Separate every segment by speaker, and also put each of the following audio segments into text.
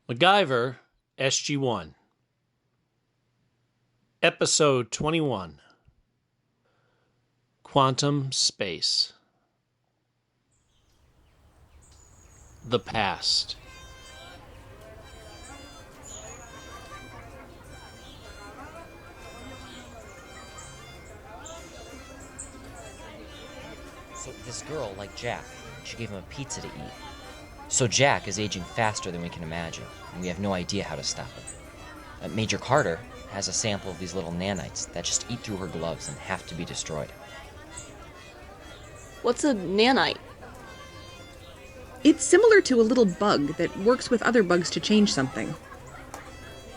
Speaker 1: MacGyver, SG-1. Episode 21. Quantum Space. The Past.
Speaker 2: So this girl, like Jack, she gave him a pizza to eat. So Jack is aging faster than we can imagine, and we have no idea how to stop it. Major Carter has a sample of these little nanites that just eat through her gloves and have to be destroyed.
Speaker 3: What's a nanite?
Speaker 4: It's similar to a little bug that works with other bugs to change something.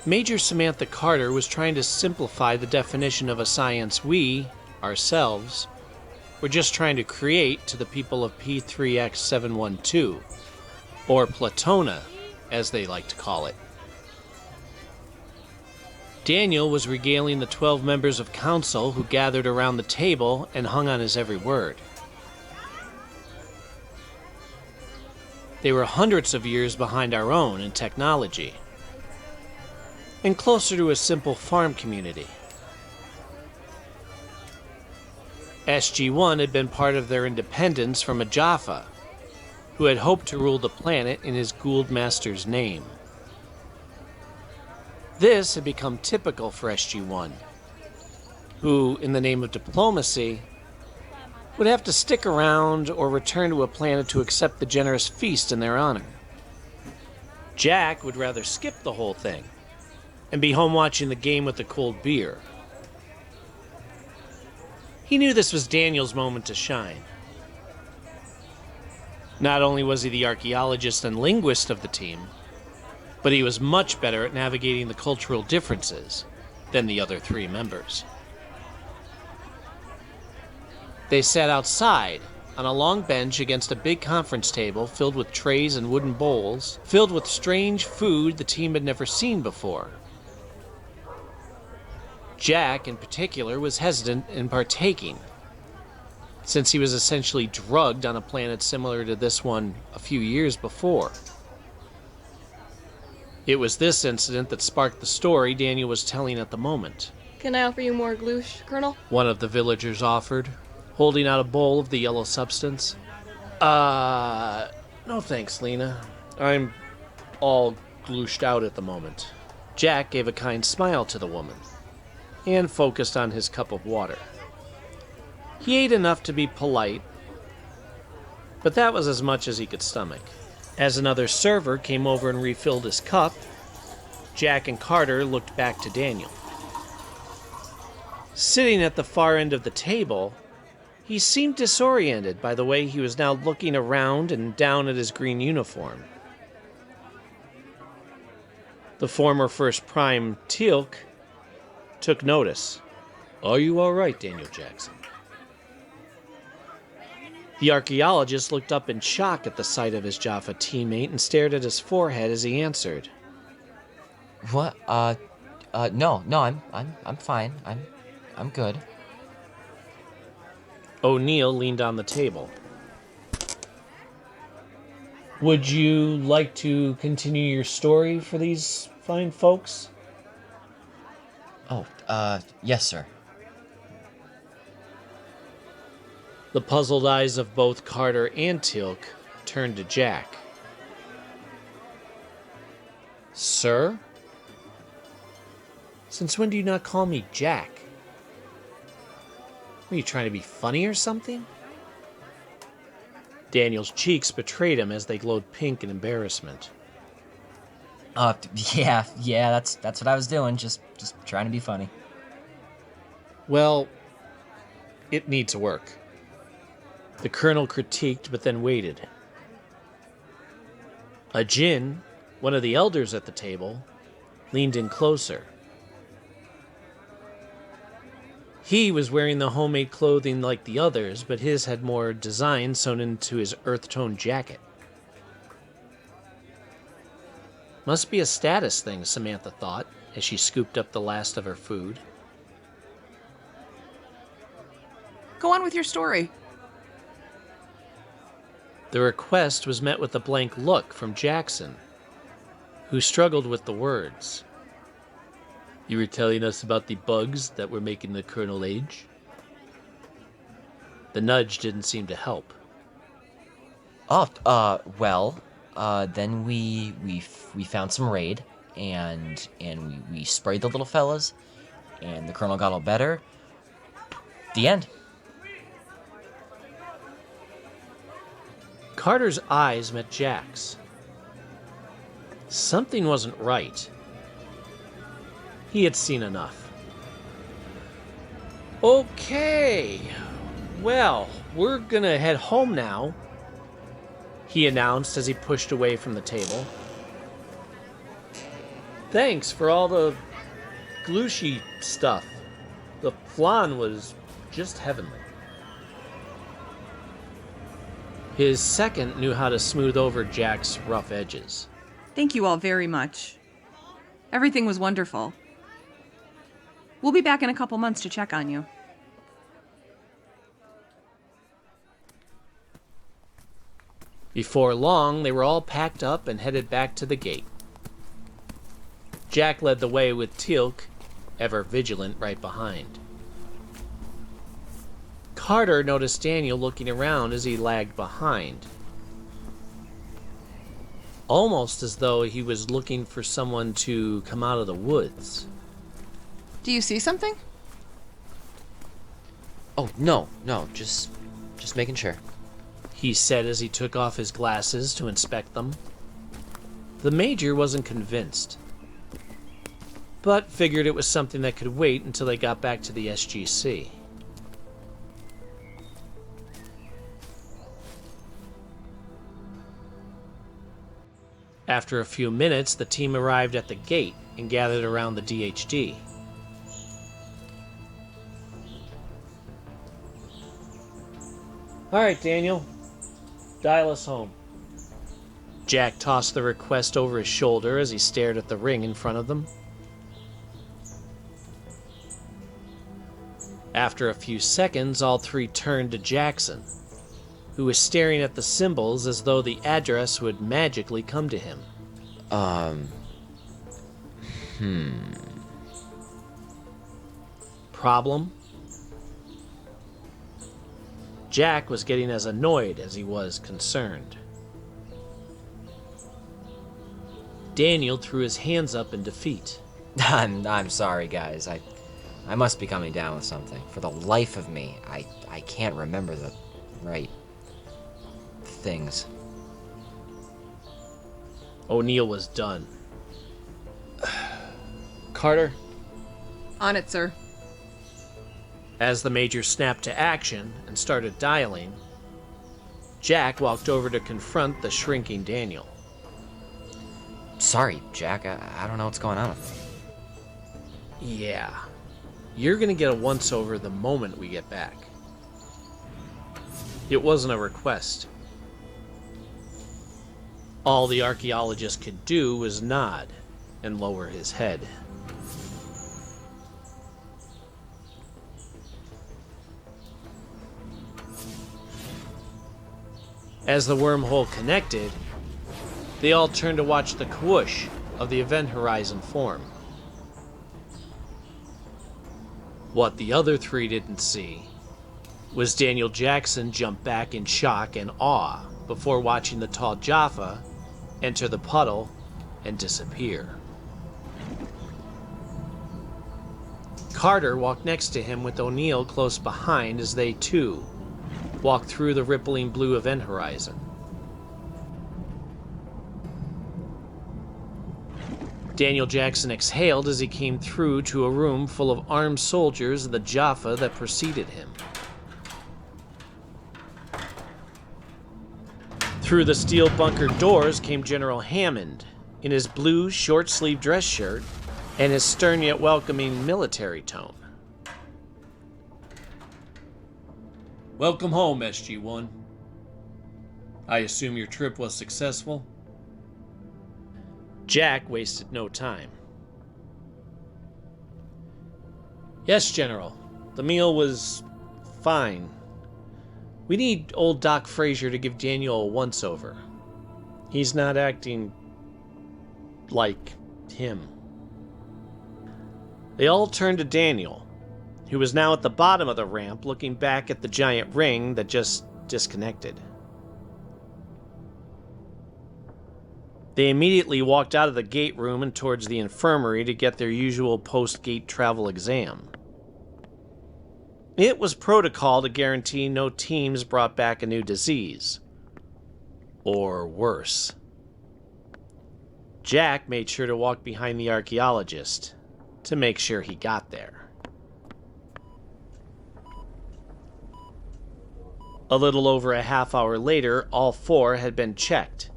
Speaker 1: Major Samantha Carter was trying to simplify the definition of a science we, ourselves, were just trying to create to the people of P3X712, or Platona, as they like to call it. Daniel was regaling the 12 members of council who gathered around the table and hung on his every word. They were hundreds of years behind our own in technology, and closer to a simple farm community. SG-1 had been part of their independence from a Jaffa, who had hoped to rule the planet in his Gould Master's name. This had become typical for SG-1, who, in the name of diplomacy, would have to stick around or return to a planet to accept the generous feast in their honor. Jack would rather skip the whole thing and be home watching the game with a cold beer. He knew this was Daniel's moment to shine. Not only was he the archaeologist and linguist of the team, but he was much better at navigating the cultural differences than the other three members. They sat outside on a long bench against a big conference table filled with trays and wooden bowls, filled with strange food the team had never seen before. Jack, in particular, was hesitant in partaking, since he was essentially drugged on a planet similar to this one a few years before. It was this incident that sparked the story Daniel was telling at the moment.
Speaker 3: Can I offer you more gloosh, Colonel?
Speaker 1: One of the villagers offered, holding out a bowl of the yellow substance. No thanks, Lena. I'm all glooshed out at the moment. Jack gave a kind smile to the woman and focused on his cup of water. He ate enough to be polite, but that was as much as he could stomach. As another server came over and refilled his cup, Jack and Carter looked back to Daniel. Sitting at the far end of the table, he seemed disoriented by the way he was now looking around and down at his green uniform. The former First Prime Teal'c took notice. "Are you all right, Daniel Jackson?" The archaeologist looked up in shock at the sight of his Jaffa teammate and stared at his forehead as he answered.
Speaker 2: What? No, I'm fine. I'm good.
Speaker 1: O'Neill leaned on the table. "Would you like to continue your story for these fine folks?"
Speaker 2: Oh, yes, sir.
Speaker 1: The puzzled eyes of both Carter and Teal'c turned to Jack. "Sir? Since when do you not call me Jack? Were you trying to be funny or something?" Daniel's cheeks betrayed him as they glowed pink in embarrassment.
Speaker 2: Yeah, that's what I was doing, just trying to be funny.
Speaker 1: "Well, it needs work." The colonel critiqued, but then waited. A Jinn, one of the elders at the table, leaned in closer. He was wearing the homemade clothing like the others, but his had more design sewn into his earth-tone jacket. Must be a status thing, Samantha thought, as she scooped up the last of her food.
Speaker 4: Go on with your story.
Speaker 1: The request was met with a blank look from Jackson, who struggled with the words. You were telling us about the bugs that were making the Colonel age? The nudge didn't seem to help.
Speaker 2: Then we found some raid, and we sprayed the little fellas, and the Colonel got all better. The end.
Speaker 1: Carter's eyes met Jack's. Something wasn't right. He had seen enough. Okay, well, we're gonna head home now, he announced as he pushed away from the table. Thanks for all the glushy stuff. The flan was just heavenly. His second knew how to smooth over Jack's rough edges.
Speaker 4: Thank you all very much. Everything was wonderful. We'll be back in a couple months to check on you.
Speaker 1: Before long, they were all packed up and headed back to the gate. Jack led the way with Teal'c, ever vigilant, right behind. Carter noticed Daniel looking around as he lagged behind, almost as though he was looking for someone to come out of the woods.
Speaker 3: Do you see something?
Speaker 2: Oh, no, just making sure.
Speaker 1: He said as he took off his glasses to inspect them. The Major wasn't convinced, but figured it was something that could wait until they got back to the SGC. After a few minutes, the team arrived at the gate and gathered around the DHD. All right, Daniel. Dial us home. Jack tossed the request over his shoulder as he stared at the ring in front of them. After a few seconds, all three turned to Jackson, who was staring at the symbols as though the address would magically come to him. Problem? Jack was getting as annoyed as he was concerned. Daniel threw his hands up in defeat.
Speaker 2: I'm sorry, guys. I must be coming down with something. For the life of me, I can't remember the right things.
Speaker 1: O'Neill was done. Carter?
Speaker 3: On it, sir.
Speaker 1: As the Major snapped to action and started dialing, Jack walked over to confront the shrinking Daniel.
Speaker 2: Sorry, Jack. I don't know what's going on with me.
Speaker 1: Yeah. You're gonna get a once-over the moment we get back. It wasn't a request. All the archaeologist could do was nod and lower his head. As the wormhole connected, they all turned to watch the whoosh of the event horizon form. What the other three didn't see was Daniel Jackson jump back in shock and awe before watching the tall Jaffa enter the puddle and disappear. Carter walked next to him with O'Neill close behind as they, too, walked through the rippling blue event horizon. Daniel Jackson exhaled as he came through to a room full of armed soldiers of the Jaffa that preceded him. Through the steel bunker doors came General Hammond, in his blue short-sleeved dress shirt and his stern yet welcoming military tone. Welcome home, SG-1. I assume your trip was successful? Jack wasted no time. Yes, General. The meal was fine. We need old Doc Frazier to give Daniel a once-over. He's not acting like him. They all turned to Daniel, who was now at the bottom of the ramp looking back at the giant ring that just disconnected. They immediately walked out of the gate room and towards the infirmary to get their usual post-gate travel exam. It was protocol to guarantee no teams brought back a new disease. Or worse. Jack made sure to walk behind the archaeologist to make sure he got there. A little over a half hour later, all four had been checked,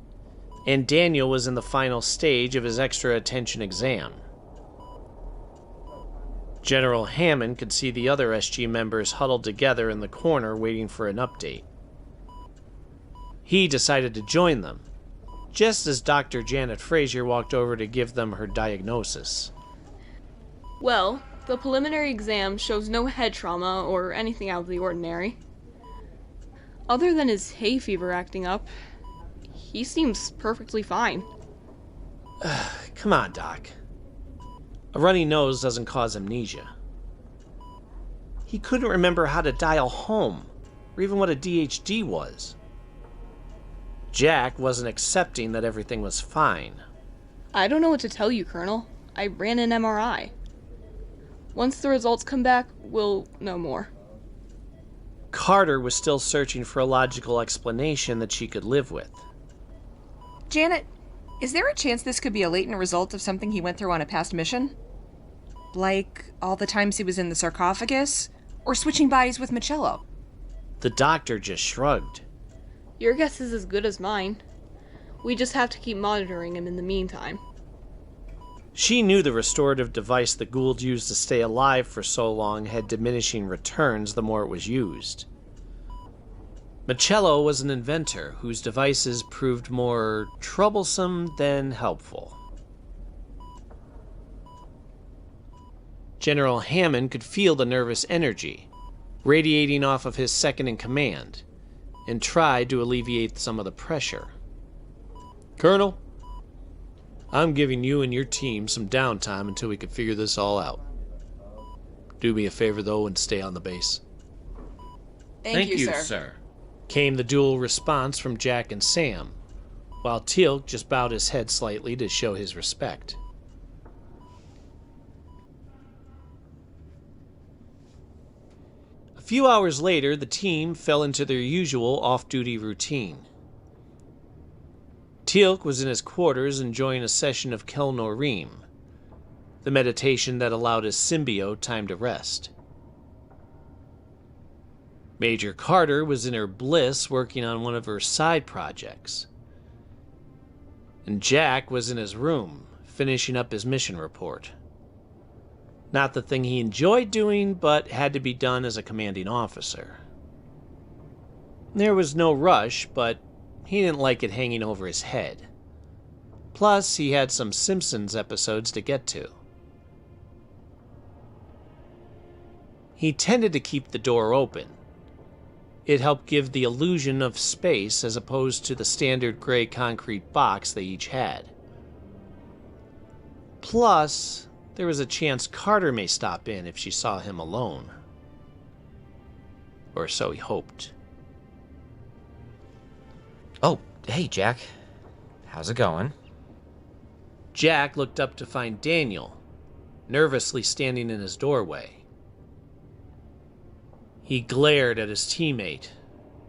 Speaker 1: and Daniel was in the final stage of his extra attention exam. General Hammond could see the other SG members huddled together in the corner waiting for an update. He decided to join them, just as Dr. Janet Frazier walked over to give them her diagnosis.
Speaker 5: Well, the preliminary exam shows no head trauma or anything out of the ordinary. Other than his hay fever acting up, he seems perfectly fine.
Speaker 1: Come on, Doc. A runny nose doesn't cause amnesia. He couldn't remember how to dial home, or even what a DHD was. Jack wasn't accepting that everything was fine.
Speaker 5: I don't know what to tell you, Colonel. I ran an MRI. Once the results come back, we'll know more.
Speaker 1: Carter was still searching for a logical explanation that she could live with.
Speaker 6: Janet, is there a chance this could be a latent result of something he went through on a past mission? Like all the times he was in the sarcophagus? Or switching bodies with Michello?
Speaker 1: The doctor just shrugged.
Speaker 5: Your guess is as good as mine. We just have to keep monitoring him in the meantime.
Speaker 1: She knew the restorative device the Gould used to stay alive for so long had diminishing returns the more it was used. Michello was an inventor whose devices proved more troublesome than helpful. General Hammond could feel the nervous energy radiating off of his second-in-command and tried to alleviate some of the pressure. Colonel, I'm giving you and your team some downtime until we can figure this all out. Do me a favor, though, and stay on the base.
Speaker 6: Thank you, sir.
Speaker 1: Came the dual response from Jack and Sam, while Teal'c just bowed his head slightly to show his respect. A few hours later, the team fell into their usual off-duty routine. Teal'c was in his quarters enjoying a session of Kelnorim, the meditation that allowed his symbiote time to rest. Major Carter was in her bliss working on one of her side projects. And Jack was in his room, finishing up his mission report. Not the thing he enjoyed doing, but had to be done as a commanding officer. There was no rush, but he didn't like it hanging over his head. Plus, he had some Simpsons episodes to get to. He tended to keep the door open. It helped give the illusion of space as opposed to the standard gray concrete box they each had. Plus, there was a chance Carter may stop in if she saw him alone. Or so he hoped.
Speaker 2: Oh, hey, Jack. How's it going?
Speaker 1: Jack looked up to find Daniel, nervously standing in his doorway. He glared at his teammate,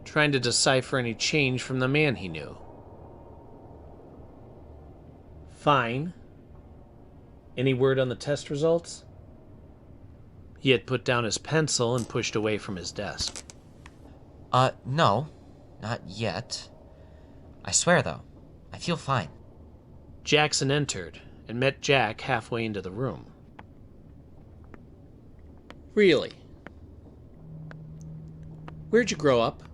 Speaker 1: trying to decipher any change from the man he knew. Fine. Any word on the test results? He had put down his pencil and pushed away from his desk.
Speaker 2: No. Not yet. I swear, though, I feel fine.
Speaker 1: Jackson entered and met Jack halfway into the room. Really? Where'd you grow up?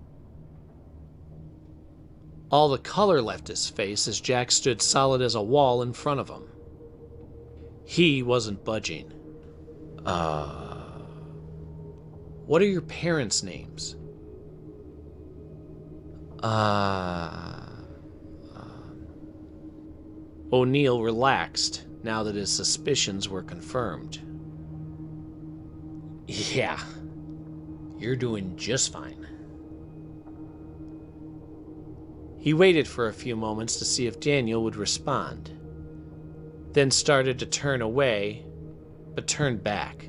Speaker 1: All the color left his face as Jack stood solid as a wall in front of him. He wasn't budging. What are your parents' names? O'Neill relaxed now that his suspicions were confirmed. Yeah, you're doing just fine. He waited for a few moments to see if Daniel would respond, then started to turn away, but turned back.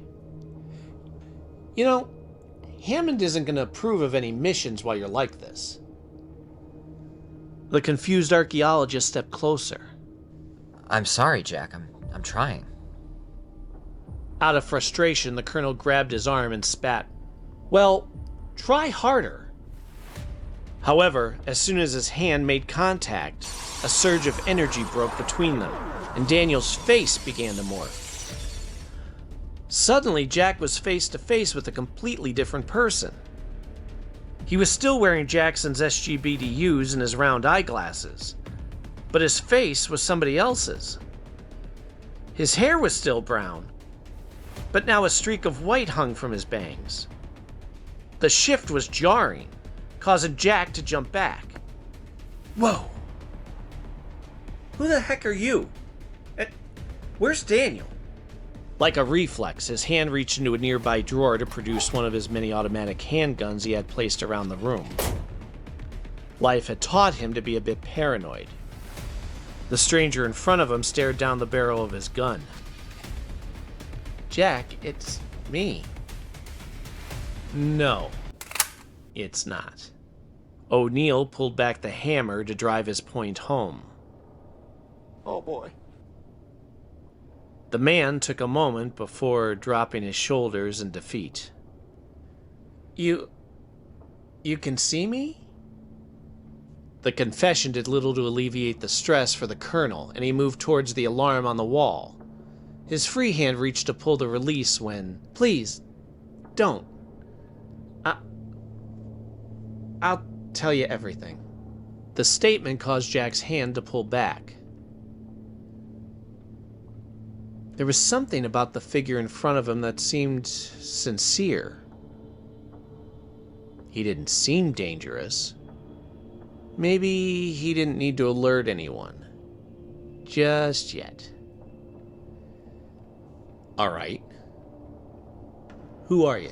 Speaker 1: You know, Hammond isn't going to approve of any missions while you're like this. The confused archaeologist stepped closer.
Speaker 2: I'm sorry, Jack. I'm trying.
Speaker 1: Out of frustration, the colonel grabbed his arm and spat. Well, try harder. However, as soon as his hand made contact, a surge of energy broke between them, and Daniel's face began to morph. Suddenly, Jack was face to face with a completely different person. He was still wearing Jackson's SG-BDUs and his round eyeglasses, but his face was somebody else's. His hair was still brown, but now a streak of white hung from his bangs. The shift was jarring, causing Jack to jump back. Whoa! Who the heck are you? Where's Daniel? Like a reflex, his hand reached into a nearby drawer to produce one of his many automatic handguns he had placed around the room. Life had taught him to be a bit paranoid. The stranger in front of him stared down the barrel of his gun. Jack, it's me. No, it's not. O'Neill pulled back the hammer to drive his point home. Oh boy. The man took a moment before dropping his shoulders in defeat. You can see me? The confession did little to alleviate the stress for the colonel, and he moved towards the alarm on the wall. His free hand reached to pull the release when... Please, don't. I'll tell you everything. The statement caused Jack's hand to pull back. There was something about the figure in front of him that seemed sincere. He didn't seem dangerous. Maybe he didn't need to alert anyone. Just yet. All right. Who are you?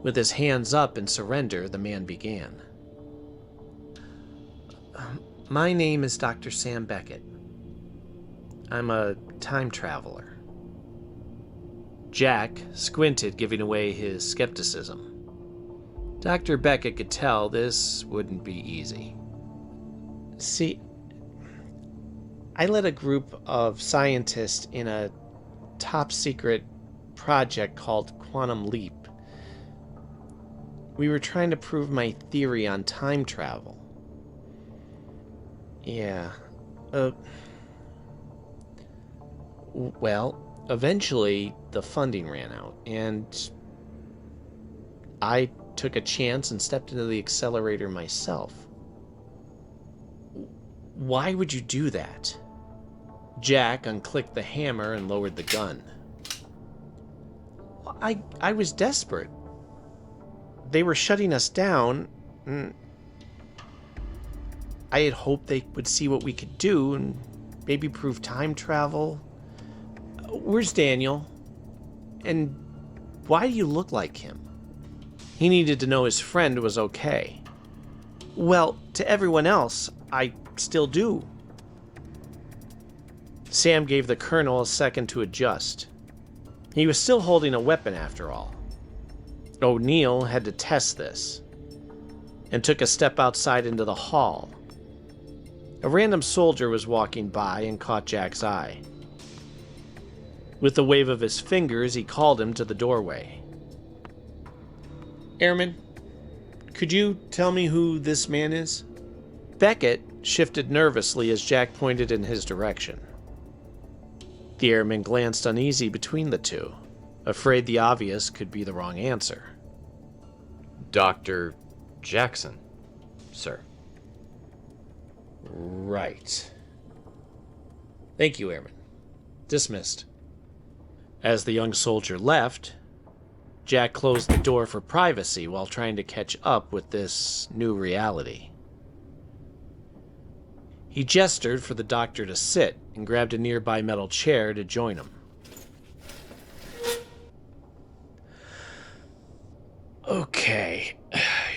Speaker 1: With his hands up in surrender, the man began. My name is Dr. Sam Beckett. I'm a time traveler. Jack squinted, giving away his skepticism. Dr. Beckett could tell this wouldn't be easy. See, I led a group of scientists in a top-secret project called Quantum Leap. We were trying to prove my theory on time travel. Yeah, well, eventually the funding ran out, and I took a chance and stepped into the accelerator myself. Why would you do that? Jack unclicked the hammer and lowered the gun. I was desperate. They were shutting us down. I had hoped they would see what we could do and maybe prove time travel. Where's Daniel? And why do you look like him? He needed to know his friend was okay. Well, to everyone else, I still do. Sam gave the colonel a second to adjust. He was still holding a weapon after all. O'Neill had to test this, and took a step outside into the hall. A random soldier was walking by and caught Jack's eye. With a wave of his fingers, he called him to the doorway. Airman, could you tell me who this man is? Beckett shifted nervously as Jack pointed in his direction. The airman glanced uneasy between the two, afraid the obvious could be the wrong answer.
Speaker 7: Dr. Jackson, sir.
Speaker 1: Right. Thank you, Airman. Dismissed. As the young soldier left, Jack closed the door for privacy while trying to catch up with this new reality. He gestured for the doctor to sit and grabbed a nearby metal chair to join him. Okay,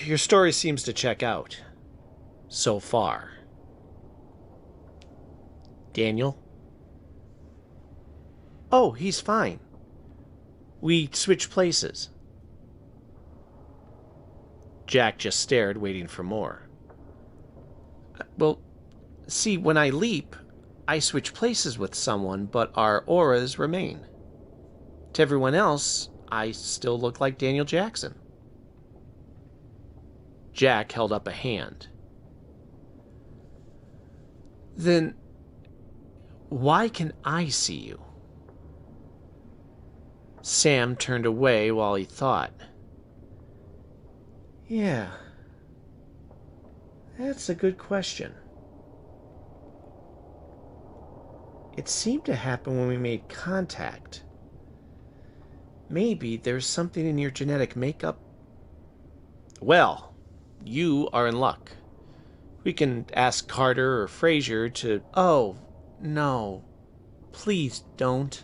Speaker 1: your story seems to check out. So far. Daniel? Oh, he's fine. We switched places. Jack just stared, waiting for more. Well, see, when I leap, I switch places with someone, but our auras remain. To everyone else, I still look like Daniel Jackson. Jack held up a hand. Then, why can I see you? Sam turned away while he thought. Yeah, that's a good question. It seemed to happen when we made contact. Maybe there's something in your genetic makeup. Well, you are in luck. We can ask Carter or Fraser to... Oh, no. Please don't.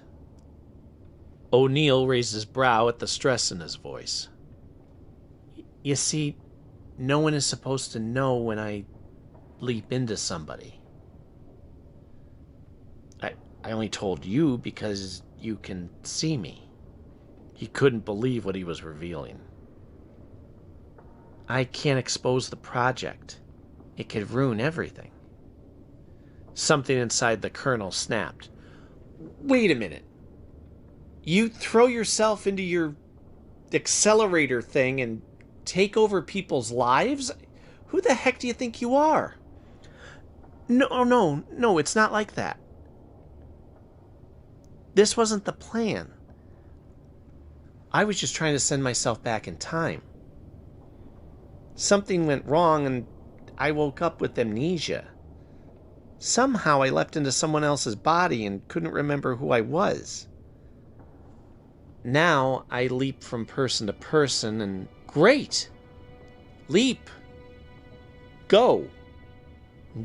Speaker 1: O'Neill raised his brow at the stress in his voice. You see, no one is supposed to know when I leap into somebody. I only told you because you can see me. He couldn't believe what he was revealing. I can't expose the project. It could ruin everything. Something inside the colonel snapped. Wait a minute. You throw yourself into your accelerator thing and take over people's lives? Who the heck do you think you are? No, it's not like that. This wasn't the plan. I was just trying to send myself back in time. Something went wrong and I woke up with amnesia. Somehow I leapt into someone else's body and couldn't remember who I was. Now I leap from person to person and great! Leap! Go!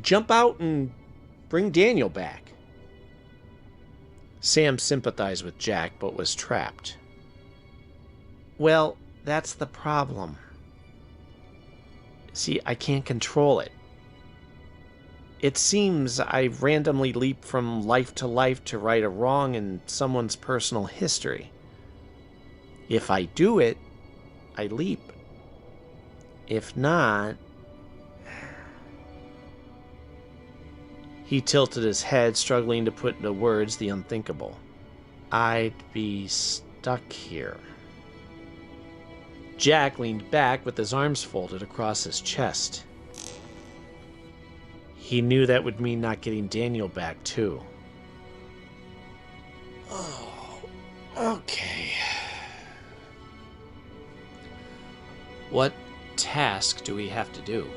Speaker 1: Jump out and bring Daniel back. Sam sympathized with Jack, but was trapped. Well, that's the problem. See, I can't control it. It seems I randomly leap from life to life to right a wrong in someone's personal history. If I do it, I leap. If not... He tilted his head, struggling to put into words the unthinkable. I'd be stuck here. Jack leaned back with his arms folded across his chest. He knew that would mean not getting Daniel back, too. Oh, okay. What task do we have to do?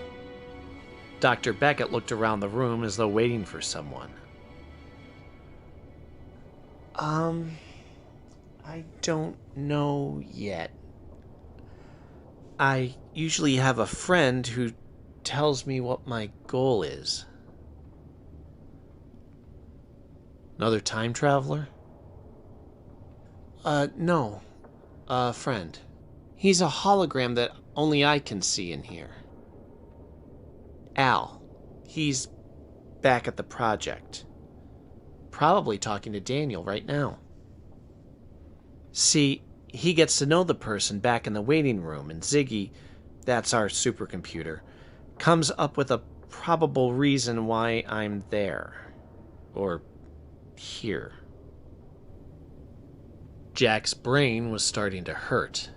Speaker 1: Dr. Beckett looked around the room as though waiting for someone. I don't know yet. I usually have a friend who tells me what my goal is. Another time traveler? No. A friend. He's a hologram that only I can see and hear. Al. He's back at the project. Probably talking to Daniel right now. See, he gets to know the person back in the waiting room, and Ziggy, that's our supercomputer, comes up with a probable reason why I'm there. Or here. Jack's brain was starting to hurt.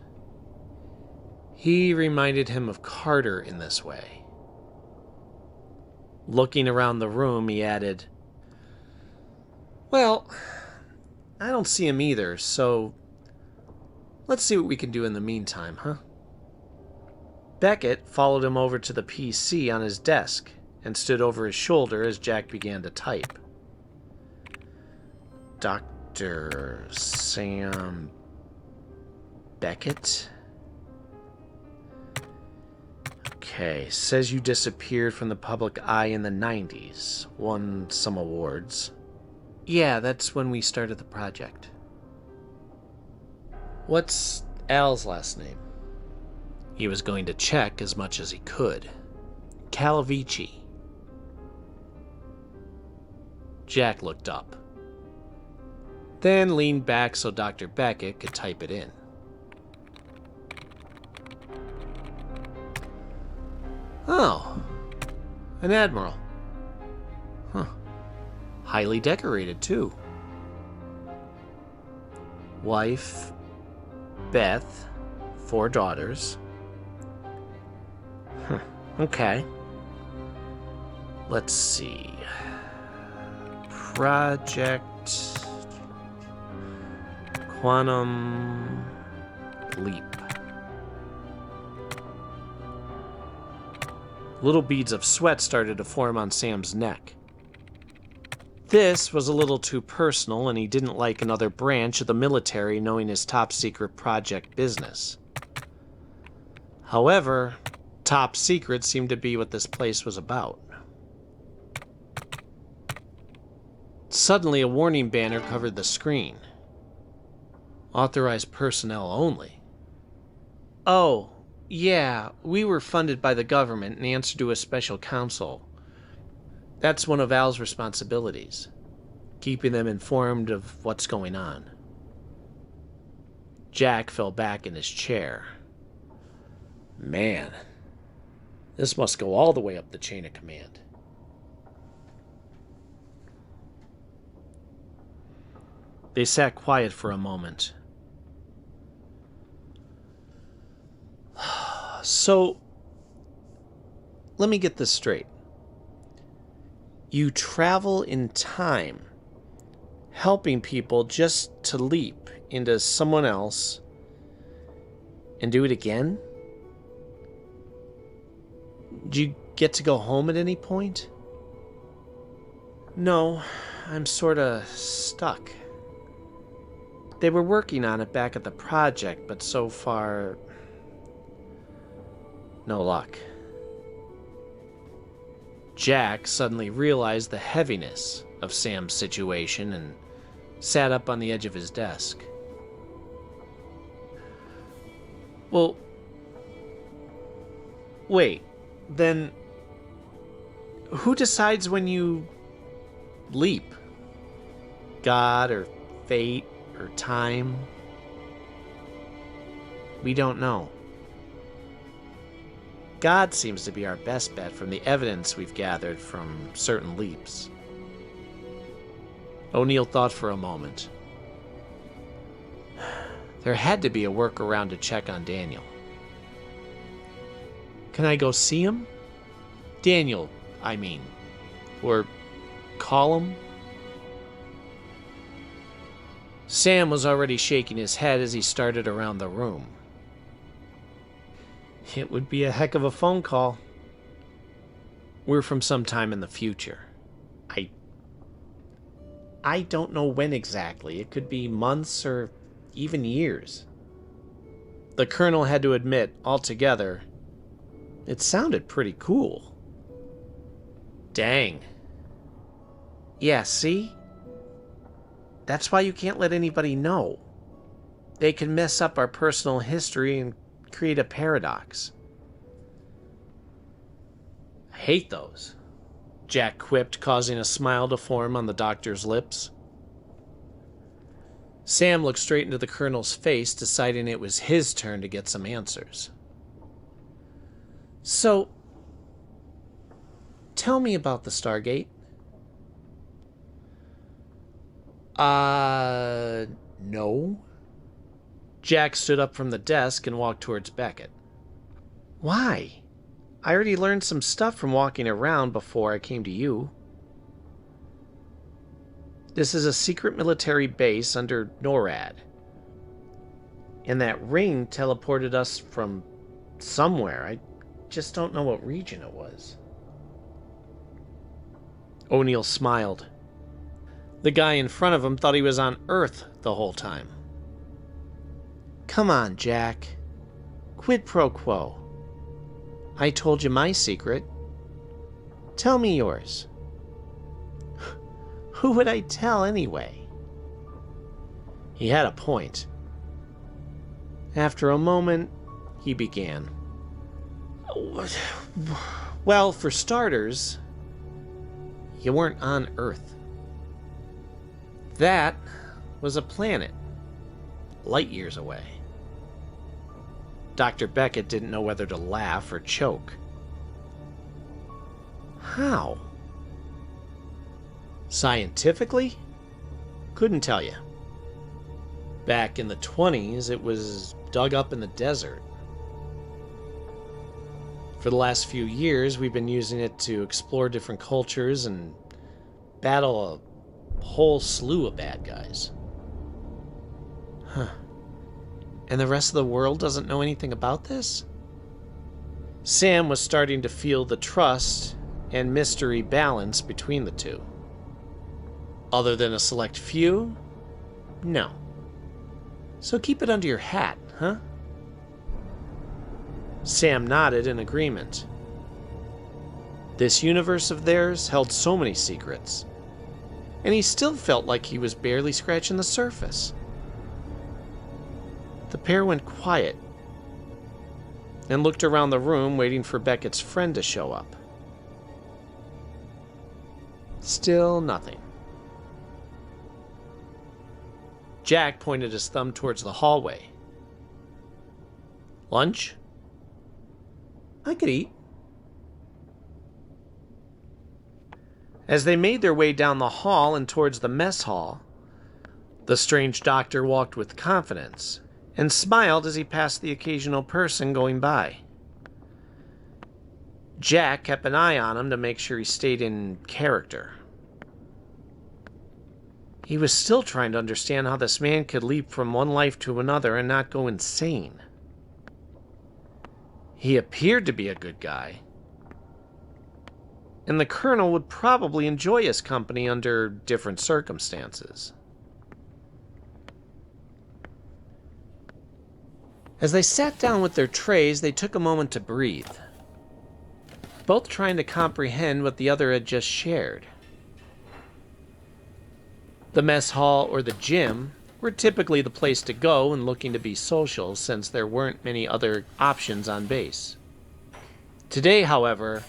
Speaker 1: He reminded him of Carter in this way. Looking around the room, he added, well, I don't see him either, so let's see what we can do in the meantime, huh? Beckett followed him over to the PC on his desk and stood over his shoulder as Jack began to type. Dr. Sam Beckett? Okay, says you disappeared from the public eye in the 90s. Won some awards. Yeah, that's when we started the project. What's Al's last name? He was going to check as much as he could. Calavici. Jack looked up. Then leaned back so Dr. Beckett could type it in. Oh, an admiral. Huh. Highly decorated, too. Wife, Beth, 4 daughters. Okay. Let's see. Project Quantum Leap. Little beads of sweat started to form on Sam's neck. This was a little too personal, and he didn't like another branch of the military knowing his top-secret project business. However, top secret seemed to be what this place was about. Suddenly, a warning banner covered the screen. Authorized personnel only. Oh, yeah, we were funded by the government in answer to a special counsel. That's one of Al's responsibilities, keeping them informed of what's going on. Jack fell back in his chair. Man, this must go all the way up the chain of command. They sat quiet for a moment. So, let me get this straight. You travel in time, helping people just to leap into someone else and do it again? Did you get to go home at any point? No, I'm sorta stuck. They were working on it back at the project, but so far, no luck. Jack suddenly realized the heaviness of Sam's situation and sat up on the edge of his desk. Well, wait, then who decides when you leap? God or fate or time? We don't know. God seems to be our best bet from the evidence we've gathered from certain leaps. O'Neill thought for a moment. There had to be a workaround to check on Daniel. Can I go see him? Daniel, I mean. Or call him? Sam was already shaking his head as he started around the room. It would be a heck of a phone call. We're from some time in the future. I don't know when exactly. It could be months or even years. The colonel had to admit, altogether, it sounded pretty cool. Dang. Yeah, see? That's why you can't let anybody know. They can mess up our personal history and create a paradox. I hate those, Jack quipped, causing a smile to form on the doctor's lips. Sam looked straight into the colonel's face, deciding it was his turn to get some answers. So, tell me about the Stargate. No. Jack stood up from the desk and walked towards Beckett. Why? I already learned some stuff from walking around before I came to you. This is a secret military base under NORAD. And that ring teleported us from somewhere. I just don't know what region it was. O'Neill smiled. The guy in front of him thought he was on Earth the whole time. Come on, Jack. Quid pro quo. I told you my secret. Tell me yours. Who would I tell anyway? He had a point. After a moment, he began. Well, for starters, you weren't on Earth. That was a planet, light years away. Dr. Beckett didn't know whether to laugh or choke. How? Scientifically? Couldn't tell you. Back in the 20s, it was dug up in the desert. For the last few years, we've been using it to explore different cultures and battle a whole slew of bad guys. Huh. And the rest of the world doesn't know anything about this? Sam was starting to feel the trust and mystery balance between the two. Other than a select few? No. So keep it under your hat, huh? Sam nodded in agreement. This universe of theirs held so many secrets, and he still felt like he was barely scratching the surface. The pair went quiet and looked around the room waiting for Beckett's friend to show up. Still nothing. Jack pointed his thumb towards the hallway. Lunch? I could eat. As they made their way down the hall and towards the mess hall, the strange doctor walked with confidence and smiled as he passed the occasional person going by. Jack kept an eye on him to make sure he stayed in character. He was still trying to understand how this man could leap from one life to another and not go insane. He appeared to be a good guy, and the Colonel would probably enjoy his company under different circumstances. As they sat down with their trays, they took a moment to breathe, both trying to comprehend what the other had just shared. The mess hall or the gym were typically the place to go when looking to be social, since there weren't many other options on base. Today, however,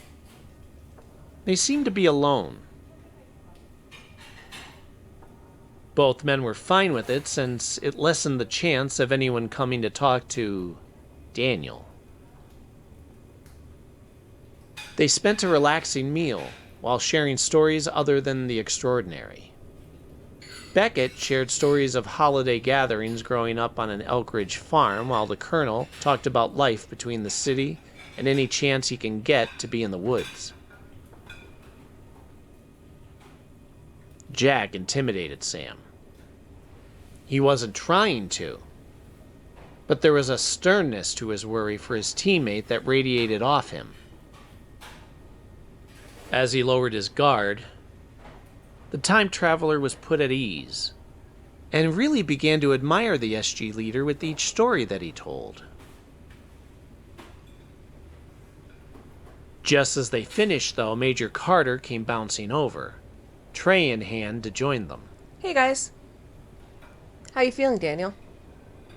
Speaker 1: they seemed to be alone. Both men were fine with it, since it lessened the chance of anyone coming to talk to Daniel. They spent a relaxing meal while sharing stories other than the extraordinary. Beckett shared stories of holiday gatherings growing up on an Elk Ridge farm, while the Colonel talked about life between the city and any chance he can get to be in the woods. Jack intimidated Sam. He wasn't trying to, but there was a sternness to his worry for his teammate that radiated off him. As he lowered his guard, the time traveler was put at ease, and really began to admire the SG leader with each story that he told. Just as they finished, though, Major Carter came bouncing over, tray in hand, to join them.
Speaker 6: Hey guys. How you feeling, Daniel?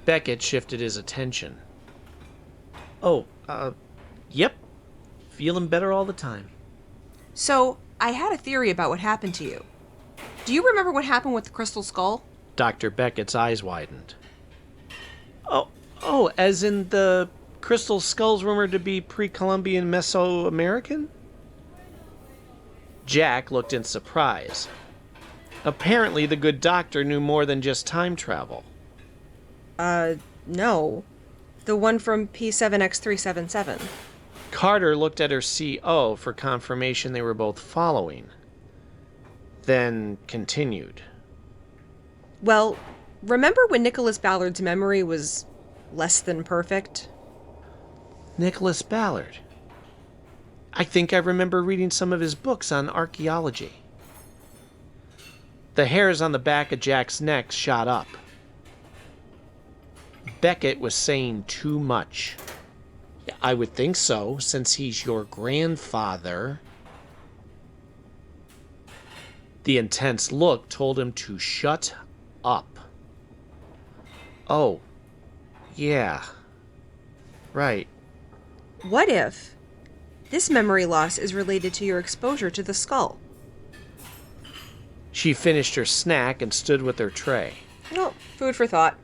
Speaker 1: Beckett shifted his attention. Oh, yep. Feeling better all the time.
Speaker 6: So, I had a theory about what happened to you. Do you remember what happened with the Crystal Skull?
Speaker 1: Dr. Beckett's eyes widened. Oh, as in the Crystal Skull's rumored to be pre-Columbian Mesoamerican? Jack looked in surprise. Apparently, the good doctor knew more than just time travel.
Speaker 6: No. The one from P7X377.
Speaker 1: Carter looked at her CO for confirmation they were both following, then continued.
Speaker 6: Well, remember when Nicholas Ballard's memory was less than perfect?
Speaker 1: Nicholas Ballard. I think I remember reading some of his books on archaeology. The hairs on the back of Jack's neck shot up. Beckett was saying too much. I would think so, since he's your grandfather. The intense look told him to shut up. Oh, yeah. Right.
Speaker 6: What if this memory loss is related to your exposure to the skull?
Speaker 1: She finished her snack and stood with her tray.
Speaker 6: Oh, food for thought.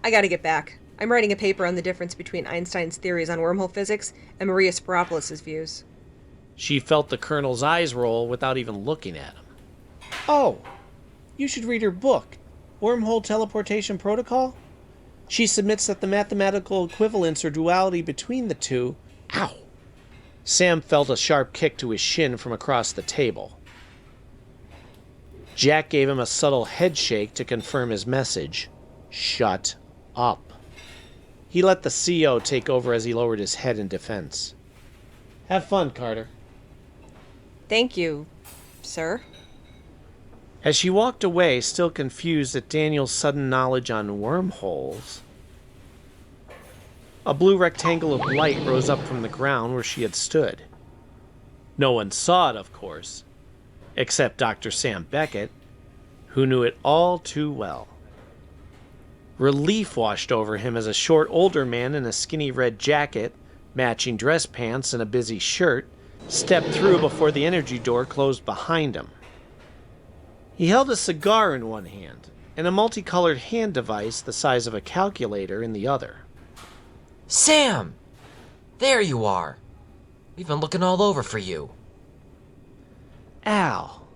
Speaker 6: I gotta get back. I'm writing a paper on the difference between Einstein's theories on wormhole physics and Maria Sparopoulos' views.
Speaker 1: She felt the colonel's eyes roll without even looking at him. Oh, you should read her book, Wormhole Teleportation Protocol. She submits that the mathematical equivalence or duality between the two... Ow! Sam felt a sharp kick to his shin from across the table. Jack gave him a subtle head shake to confirm his message. Shut up. He let the CO take over as he lowered his head in defense. Have fun, Carter.
Speaker 6: Thank you, sir.
Speaker 1: As she walked away, still confused at Daniel's sudden knowledge on wormholes, a blue rectangle of light rose up from the ground where she had stood. No one saw it, of course, except Dr. Sam Beckett, who knew it all too well. Relief washed over him as a short, older man in a skinny red jacket, matching dress pants, and a busy shirt stepped through before the energy door closed behind him. He held a cigar in one hand and a multicolored hand device the size of a calculator in the other.
Speaker 2: Sam! There you are. We've been looking all over for you.
Speaker 1: Al.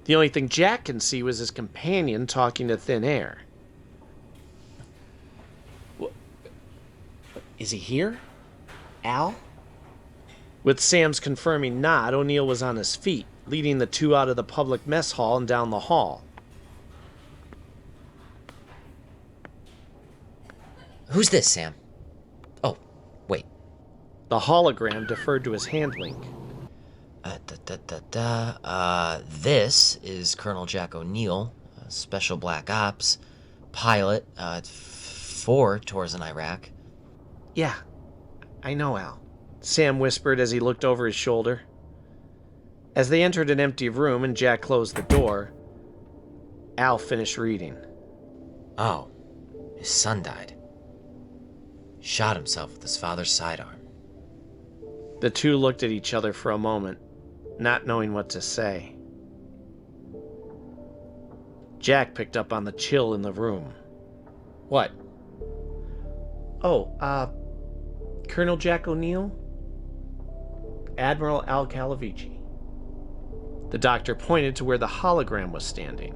Speaker 1: The only thing Jack can see was his companion talking to thin air. Is he here? Al? With Sam's confirming nod, O'Neill was on his feet, leading the two out of the public mess hall and down the hall.
Speaker 2: Who's this, Sam? Oh, wait.
Speaker 1: The hologram deferred to his hand link.
Speaker 2: This is Colonel Jack O'Neill, Special Black Ops, pilot, 4 tours in Iraq.
Speaker 1: Yeah, I know, Al, Sam whispered as he looked over his shoulder. As they entered an empty room and Jack closed the door, Al finished reading.
Speaker 2: Oh, his son died. Shot himself with his father's sidearm.
Speaker 1: The two looked at each other for a moment, not knowing what to say. Jack picked up on the chill in the room. What? Oh, Colonel Jack O'Neill? Admiral Al Calavici. The doctor pointed to where the hologram was standing.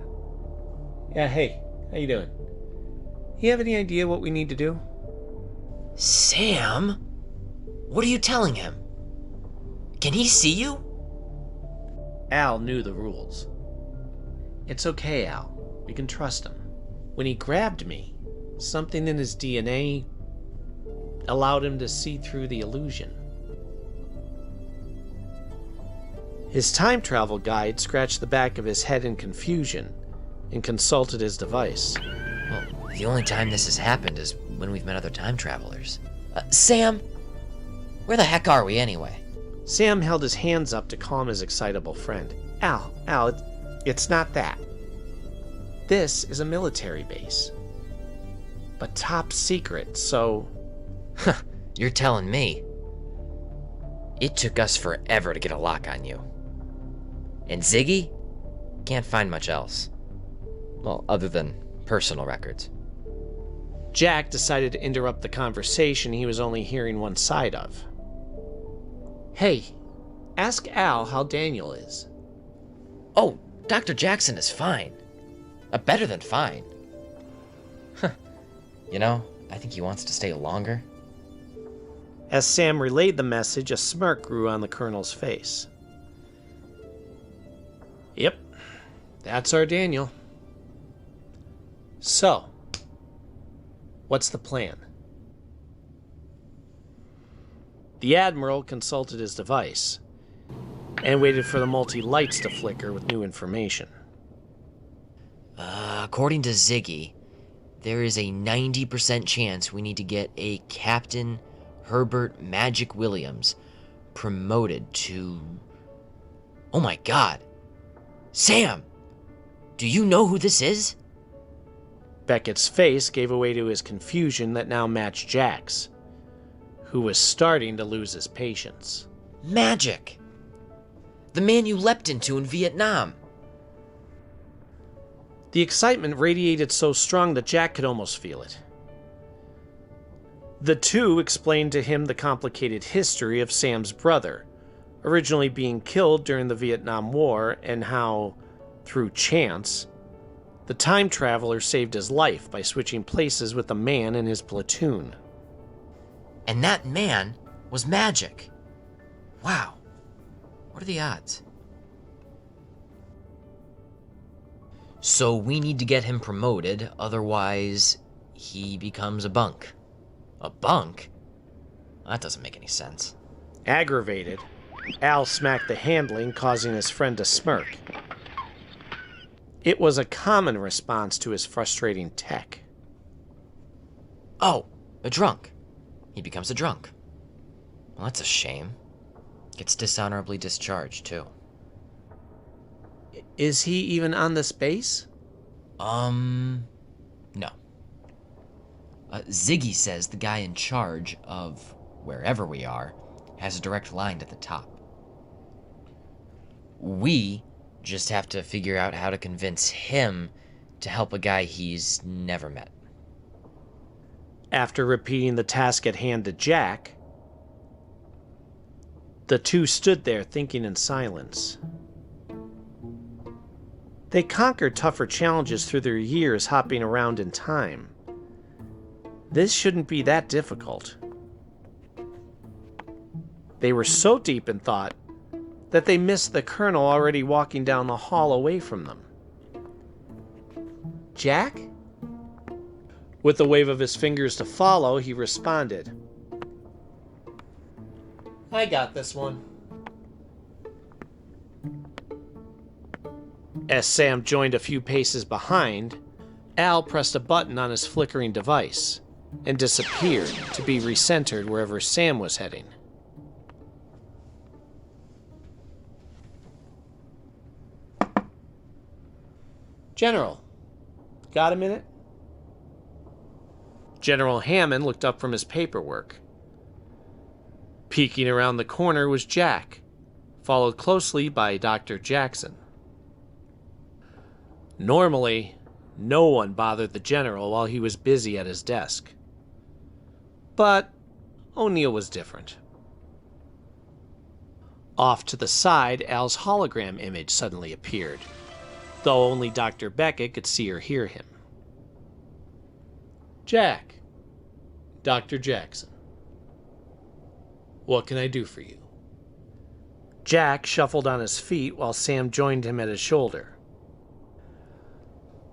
Speaker 1: Yeah, hey, how you doing? You have any idea what we need to do?
Speaker 2: Sam? What are you telling him? Can he see you?
Speaker 1: Al knew the rules. It's okay, Al. We can trust him. When he grabbed me, something in his DNA allowed him to see through the illusion. His time travel guide scratched the back of his head in confusion and consulted his device.
Speaker 2: Well, the only time this has happened is when we've met other time travelers. Sam, where the heck are we anyway?
Speaker 1: Sam held his hands up to calm his excitable friend. Al, it's not that. This is a military base. But top secret, so...
Speaker 2: You're telling me. It took us forever to get a lock on you. And Ziggy? Can't find much else. Well, other than personal records.
Speaker 1: Jack decided to interrupt the conversation he was only hearing one side of. Hey, ask Al how Daniel is.
Speaker 2: Oh, Dr. Jackson is fine. Better than fine. You know, I think he wants to stay longer.
Speaker 1: As Sam relayed the message, a smirk grew on the colonel's face. Yep, that's our Daniel. So, what's the plan? The Admiral consulted his device and waited for the multi-lights to flicker with new information.
Speaker 2: According to Ziggy, there is a 90% chance we need to get a Captain Herbert Magic Williams promoted to... Oh my god! Sam! Do you know who this is?
Speaker 1: Beckett's face gave away to his confusion that now matched Jack's, who was starting to lose his patience.
Speaker 2: Magic! The man you leapt into in Vietnam.
Speaker 1: The excitement radiated so strong that Jack could almost feel it. The two explained to him the complicated history of Sam's brother, originally being killed during the Vietnam War, and how, through chance, the time traveler saved his life by switching places with a man in his platoon.
Speaker 2: And that man was Magic. Wow. What are the odds? So we need to get him promoted, otherwise he becomes a bunk. A bunk? That doesn't make any sense.
Speaker 1: Aggravated, Al smacked the handling, causing his friend to smirk. It was a common response to his frustrating tech.
Speaker 2: Oh, a drunk. He becomes a drunk. Well, that's a shame. Gets dishonorably discharged, too.
Speaker 1: Is he even on this base?
Speaker 2: No. Ziggy says the guy in charge of wherever we are has a direct line to the top. We just have to figure out how to convince him to help a guy he's never met.
Speaker 1: After repeating the task at hand to Jack, the two stood there thinking in silence. They conquered tougher challenges through their years hopping around in time. This shouldn't be that difficult. They were so deep in thought that they missed the colonel already walking down the hall away from them. Jack? With a wave of his fingers to follow, he responded, I got this one. As Sam joined a few paces behind, Al pressed a button on his flickering device and disappeared to be recentered wherever Sam was heading. General, got a minute? General Hammond looked up from his paperwork. Peeking around the corner was Jack, followed closely by Dr. Jackson. Normally, no one bothered the general while he was busy at his desk. But O'Neill was different. Off to the side, Al's hologram image suddenly appeared, though only Dr. Beckett could see or hear him. Jack, Dr. Jackson, what can I do for you? Jack shuffled on his feet while Sam joined him at his shoulder.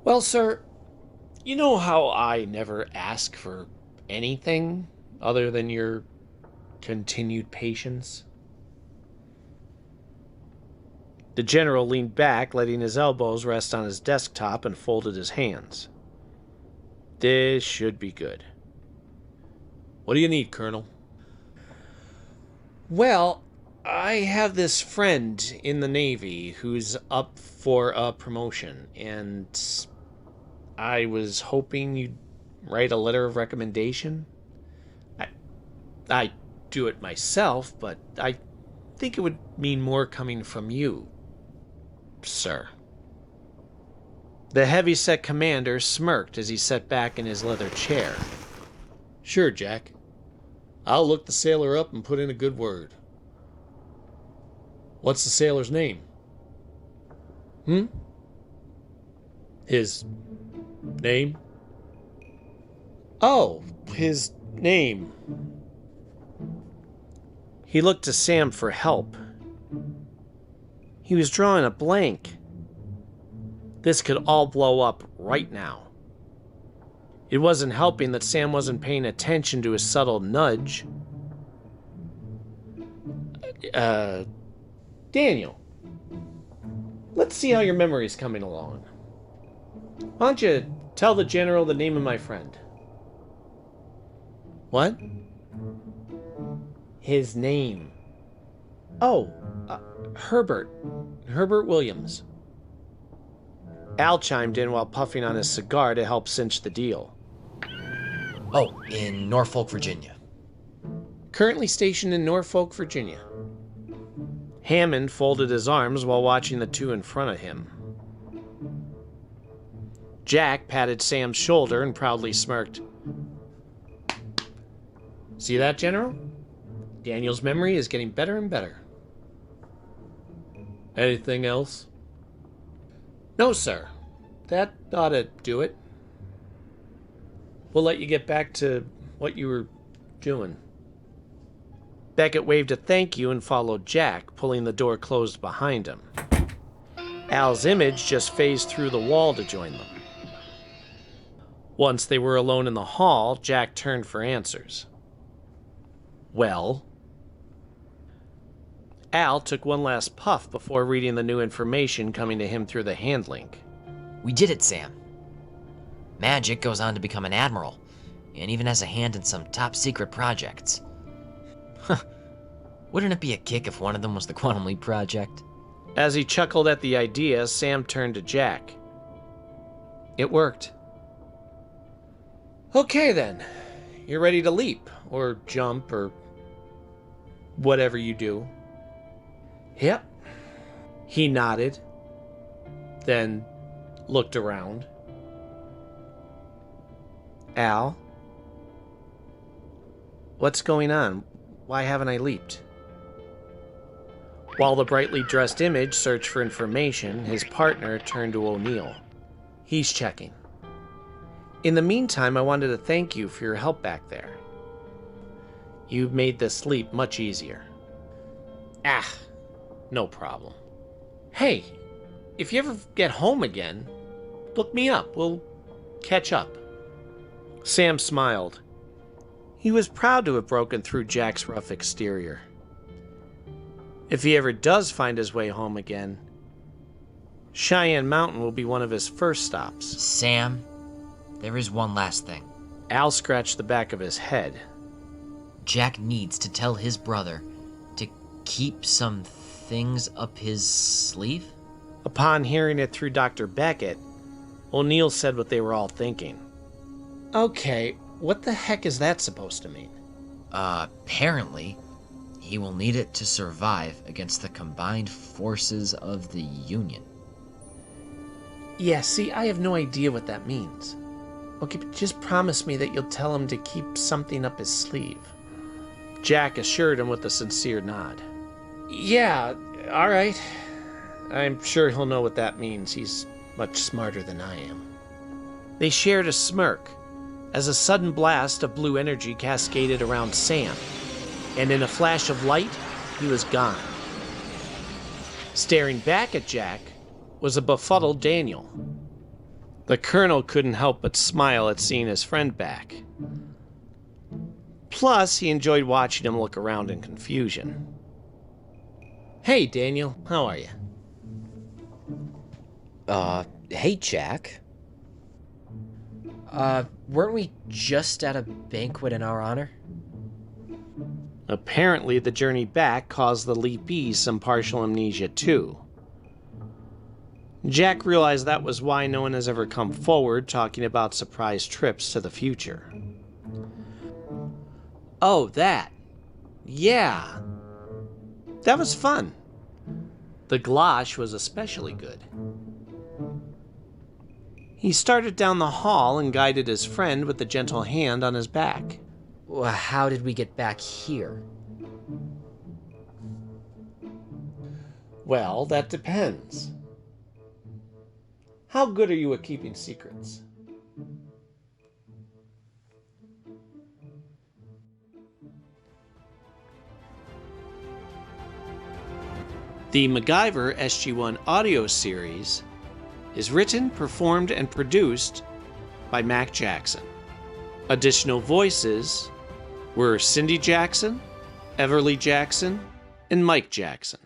Speaker 1: Well, sir, you know how I never ask for anything other than your continued patience? The general leaned back, letting his elbows rest on his desktop, and folded his hands. This should be good. What do you need, Colonel? Well, I have this friend in the Navy who's up for a promotion, and I was hoping you'd write a letter of recommendation. I do it myself, but I think it would mean more coming from you, sir. The heavy-set commander smirked as he sat back in his leather chair. Sure, Jack. I'll look the sailor up and put in a good word. What's the sailor's name? His name? Oh, his name. He looked to Sam for help. He was drawing a blank. This could all blow up right now. It wasn't helping that Sam wasn't paying attention to his subtle nudge. Daniel, let's see how your memory's coming along. Why don't you Tell the General the name of my friend. What? His name. Oh, Herbert. Herbert Williams. Al chimed in while puffing on his cigar to help cinch the deal.
Speaker 2: Oh, in Norfolk, Virginia.
Speaker 1: Currently stationed in Norfolk, Virginia. Hammond folded his arms while watching the two in front of him. Jack patted Sam's shoulder and proudly smirked. See that, General? Daniel's memory is getting better and better. Anything else? No, sir. That ought to do it. We'll let you get back to what you were doing. Beckett waved a thank you and followed Jack, pulling the door closed behind him. Al's image just phased through the wall to join them. Once they were alone in the hall, Jack turned for answers. Well? Al took one last puff before reading the new information coming to him through the hand link.
Speaker 2: We did it, Sam. Magic goes on to become an admiral, and even has a hand in some top-secret projects. Wouldn't it be a kick if one of them was the Quantum Leap Project?
Speaker 1: As he chuckled at the idea, Sam turned to Jack. It worked. Okay then, you're ready to leap, or jump, or whatever you do. Yep. He nodded, then looked around. Al? What's going on? Why haven't I leaped? While the brightly dressed image searched for information, his partner turned to O'Neill. He's checking. In the meantime, I wanted to thank you for your help back there. You've made this leap much easier. No problem. Hey, if you ever get home again, look me up. We'll catch up. Sam smiled. He was proud to have broken through Jack's rough exterior. If he ever does find his way home again, Cheyenne Mountain will be one of his first stops.
Speaker 2: Sam, there is one last thing.
Speaker 1: Al scratched the back of his head.
Speaker 2: Jack needs to tell his brother to keep some things up his sleeve?
Speaker 1: Upon hearing it through Dr. Beckett, O'Neill said what they were all thinking. Okay, what the heck is that supposed to mean?
Speaker 2: Apparently, he will need it to survive against the combined forces of the Union.
Speaker 1: Yeah, see, I have no idea what that means. Okay, but just promise me that you'll tell him to keep something up his sleeve. Jack assured him with a sincere nod. Yeah, all right. I'm sure he'll know what that means. He's much smarter than I am. They shared a smirk as a sudden blast of blue energy cascaded around Sam, and in a flash of light, he was gone. Staring back at Jack was a befuddled Daniel. The colonel couldn't help but smile at seeing his friend back. Plus, he enjoyed watching him look around in confusion. Hey, Daniel, how are you?
Speaker 2: Hey, Jack. Weren't we just at a banquet in our honor?
Speaker 1: Apparently, the journey back caused the leapees some partial amnesia, too. Jack realized that was why no one has ever come forward talking about surprise trips to the future. Oh, that. Yeah. That was fun. The glosh was especially good. He started down the hall and guided his friend with a gentle hand on his back.
Speaker 2: Well, how did we get back here?
Speaker 1: Well, that depends. How good are you at keeping secrets? The MacGyver SG-1 audio series is written, performed, and produced by Mac Jackson. Additional voices were Cindy Jackson, Everly Jackson, and Mike Jackson.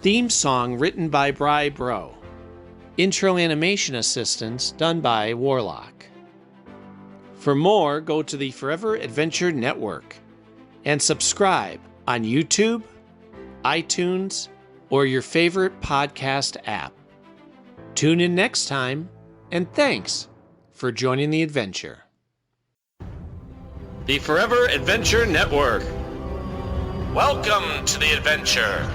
Speaker 1: Theme song written by BriBro. Intro animation assistance done by Warlock. For more, go to the Forever Adventure Network and subscribe on YouTube, iTunes, or your favorite podcast app. Tune in next time, and thanks for joining the adventure.
Speaker 8: The Forever Adventure Network. Welcome to the adventure.